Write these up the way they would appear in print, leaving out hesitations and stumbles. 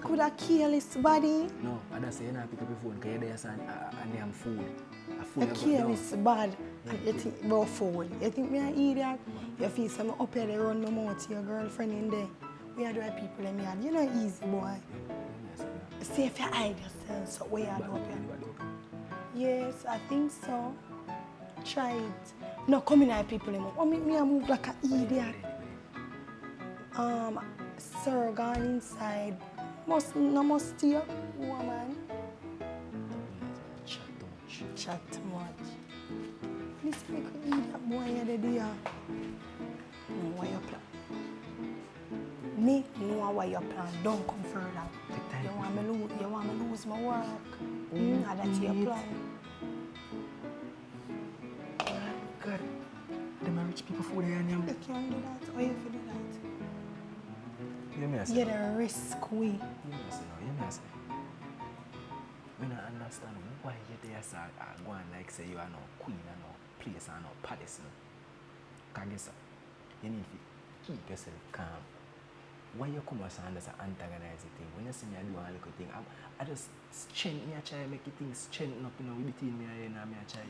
could have killed his body. No, I don't say you not pick up your phone because you're there and they have food. The kill is bad. And you think about food. You think me an idiot? You feel some up here they run my mouth to your girlfriend in there. We are the right people in me. You're not easy, boy. See if you hide yourself, so where you are doing. Yes, I think so. Try it. No, come in here, people. Oh, me move like an idiot. Sir, gone inside. Must steal, woman. Chat too much. This make an idiot boy here the day. No, what you plan? Me know what you plan. Don't come further. You want me lose my work. That's your plan. God, them are rich people food here and You can't do that. How you feel do that? You're the risk we. You may say. I don't understand why you there go and like say you are no queen and no place and no palace. Can't guess you need to keep yourself calm. Why you come as an antagonize the thing? When you see me do a little thing, I just strengthen me a try make things strengthen up, between me and me a try.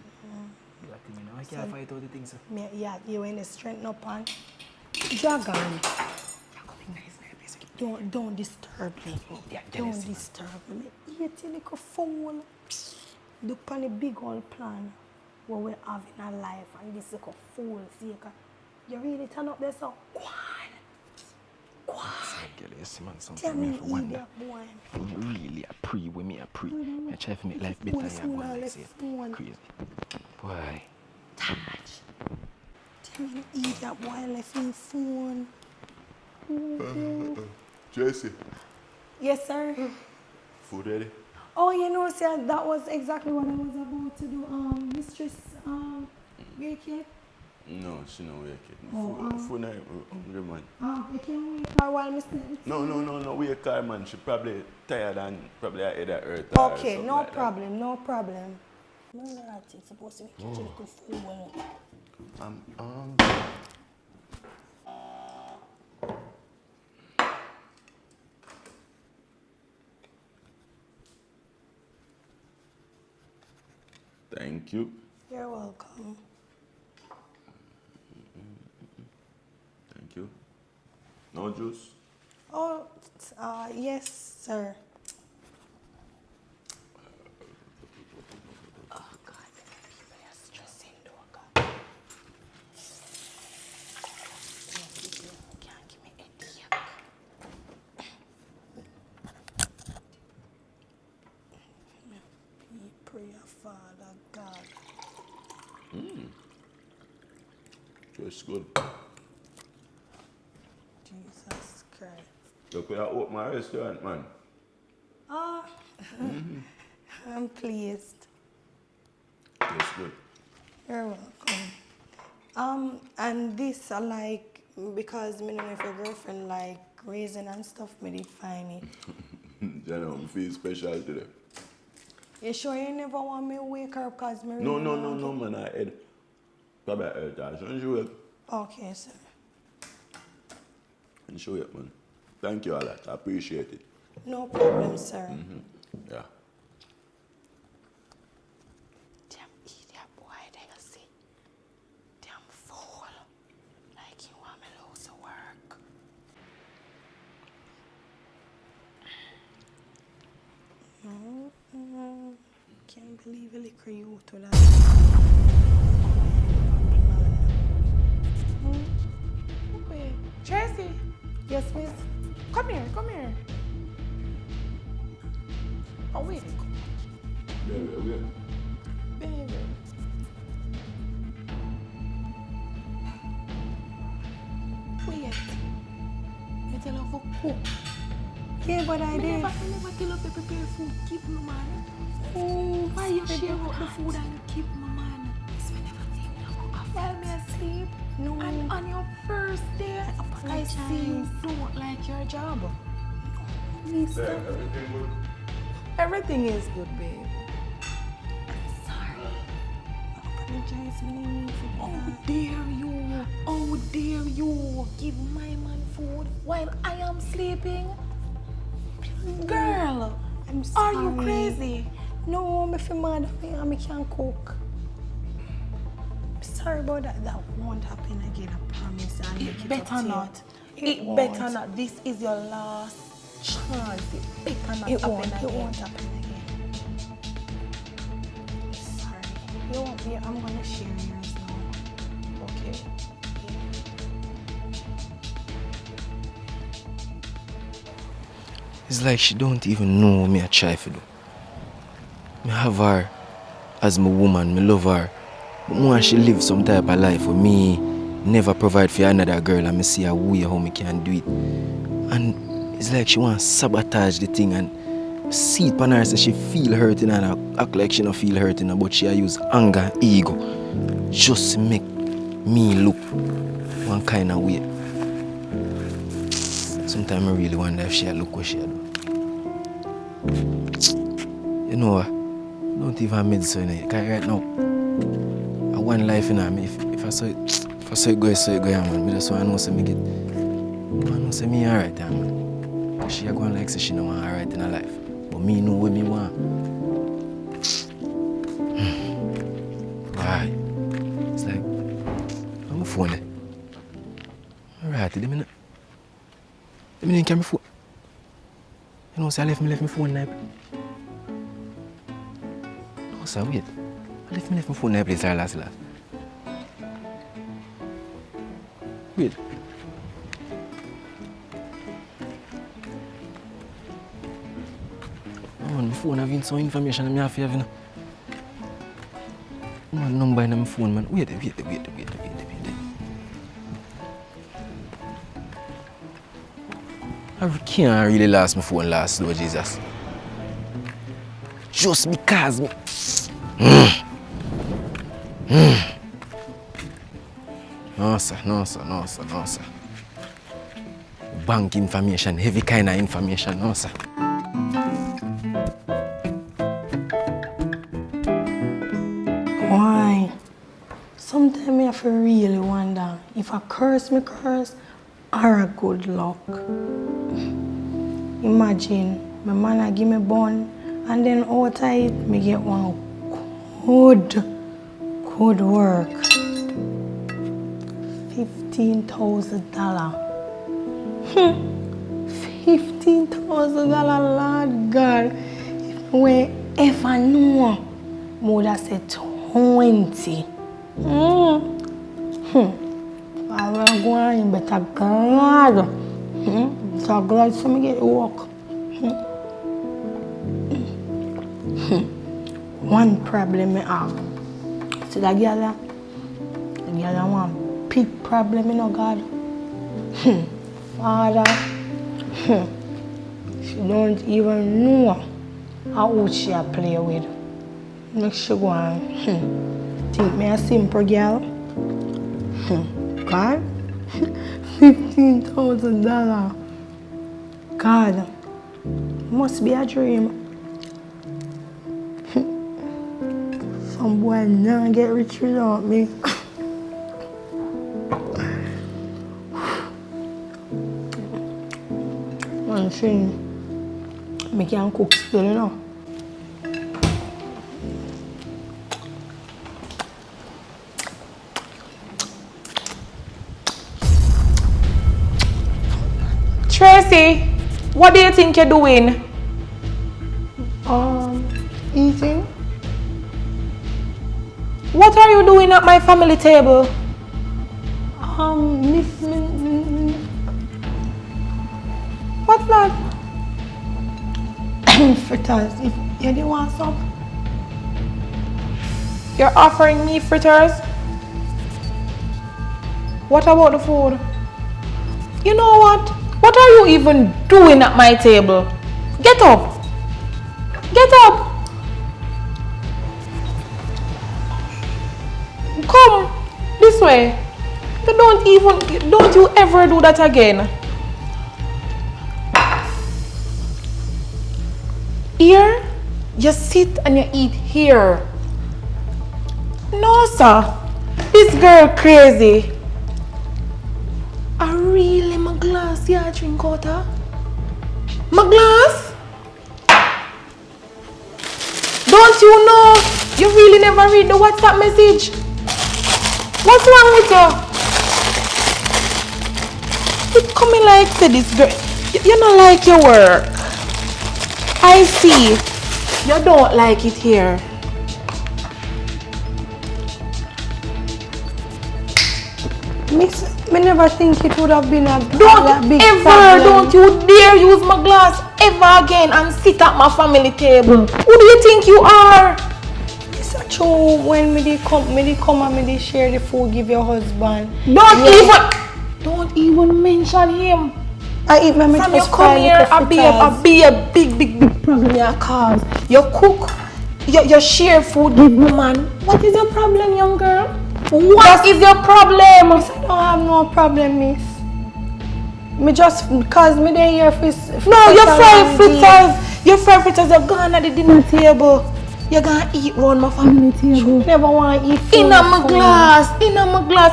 Do a thing, I can't fight all the things. Yeah, you in the strengthen up and dragon. You're coming nice. Don't disturb me. Yeah, don't disturb me. You think a fool. Look on the big old plan what we're having a life and this is a fool. See, you really turn up there so Tell me, idiot boy. Really, I pray with me, I pray. I try to make life better. Crazy. Boy. Touch. Tell me, idiot boy left me phone. Jesse. Yes, sir. Food ready? Oh, you know, sir, that was exactly what I was about to do. Mistress, wake yet? No, she not wake yet. Food night, hungry man. You can wait for a while, Mr. No, wake her, man. She probably tired and probably her head hurt. Okay, no problem. No, it's supposed to be kitchen good food. Thank you. You're welcome. Thank you. No juice? Oh, yes, sir. Oh, God, people are stressing, though, God. Can't give me a headache. Prayer, Father God. It's good. Jesus Christ. Look, we open my restaurant, man. I'm pleased. It's good. You're welcome. And this I like because me know if your girlfriend like raisin and stuff, me did find it. You know, I feel special today. You sure you never want me to wake her up because me No, man, I had probably heard that. Don't you wake? Okay, sir. And show it, man. Thank you a lot. I appreciate it. No problem, sir. Yeah. Damn idiot boy, they gonna see. Damn fool. Like you want me to lose work. Can't believe a liquor you to that. Wait, Tracy. Yes, miss. Come here. Oh, wait. Yeah. Baby. Wait. I tell her to cook. Yeah, but I did. I never tell her to prepare food. Keep my man. Oh, why you share out the food and keep my man? While me asleep. No. And on your first day, I see you don't like your job. Mister. Everything good? Everything is good, babe. I'm sorry. I apologize when I need for that. How dare you give my man food while I am sleeping? Girl, I'm sorry. are you crazy? No, I feel mad at me and I can't cook. Sorry about that. That won't happen again, I promise. I'll make It it better up to not. you. It better not. This is your last chance. It better not happen again. It won't happen again. Sorry. You won't be. I'm gonna share yours now. Okay. It's like she don't even know what me I try to do. Me have her as my woman, me love her. But more she live some type of life where me never provide for another girl and me see a way how me can do it. And it's like she want to sabotage the thing and see it on her so she feel hurting and act like she don't feel hurting, but she use anger, ego, just to make me look one kind of way. Sometimes I really wonder if she look what she do. You know what? Don't even mid so because right now I want life in her. If I saw it go, man. I just want to know so me get. I want to know so me alright, man. Because she going like say she don't want alright in her life. But me know what me want. Why? It's like I'm a phone. Alright, let me didn't carry my phone. You know, so I left my phone in there. No, sir, wait. I left my phone in there place last. Wait. Oh, my phone having some information I have to have. My number in my phone, man. Wait. I can't really last my phone last, Lord Jesus. Just because me. No, sir. Bank information, heavy kind of information, no, sir. Why? Sometimes I have to really wonder if I curse or a good luck. Imagine my man give me bun and then out of it me get one good work. $15,000. $15,000, Lord God. If we ever know, I would have said 20. I will go on, better God. So glad to me get work. One problem I have. So that girl want big problem, you know, God. Father, she don't even know how she a play with. Make she go on. Think me a simple girl. God, $15,000. God, must be a dream. Some boy never get rich without me. One thing, I can cook still, you know. Tracy, what do you think you're doing? Eating. What are you doing at my family table? What's that? Fritters, if you didn't want some. You're offering me fritters? What about the food? You know what? What are you even doing at my table? Get up! Get up! Come this way. Don't you ever do that again. Here, you sit and you eat here. No, sir. This girl crazy. I really my glass, yeah, drink out her. My glass? Don't you know? You really never read the WhatsApp message? What's wrong with you? It coming like say this girl. You don't like your work. I see. You don't like it here. Miss, me never think it would have been a Don't big ever, problem. don't you dare use my glass ever again and sit at my family table. Who do you think you are? It's a true when me come and me share the food, give your husband. Don't even mention him. I eat my meat. From you come here, I be a big problem you cause. You cook, you share food with me, man. What is your problem, young girl? What is your problem? Miss, I don't have no problem, miss. Me just because me dey here for no, your fried fritters are gone at the dinner table. You're gonna eat round my family table. Me never want to eat food. In my glass,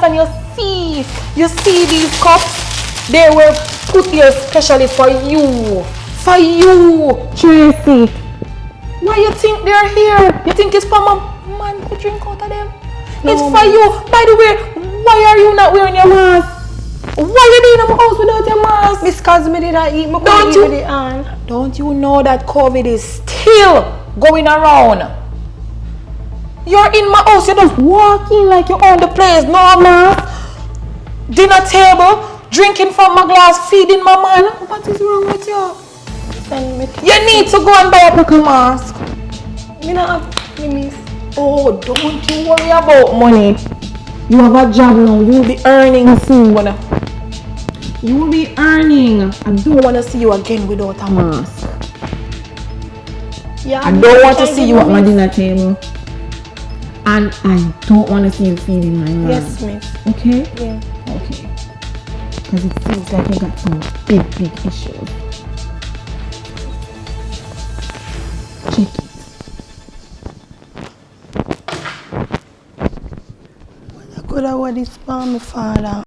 and you see these cups? They were put here especially for you. For you, Tracy. Why you think they're here? You think it's for my man who drink out of them? No, it's for you. By the way, why are you not wearing your mask? Why you in my house without your mask? Miss, cause me did not eat. Me couldn't eat with the hand. Don't you know that COVID is still going around? You're in my house. You just walk in like you own the place. No mask. Dinner table. Drinking from my glass. Feeding my man. What is wrong with you? You need to go and buy a little mask. Me not have, miss. Oh, don't you worry about money. You have a job now. You will be earning soon. You will be earning. I don't want to see you again without a mask. Yeah, I don't want to see you at my dinner table. And I don't want to see you feeding my mask. Yes, miss. Okay? Yeah. Okay. Because it seems like you got some big issues. Check it. I could have what is for my father.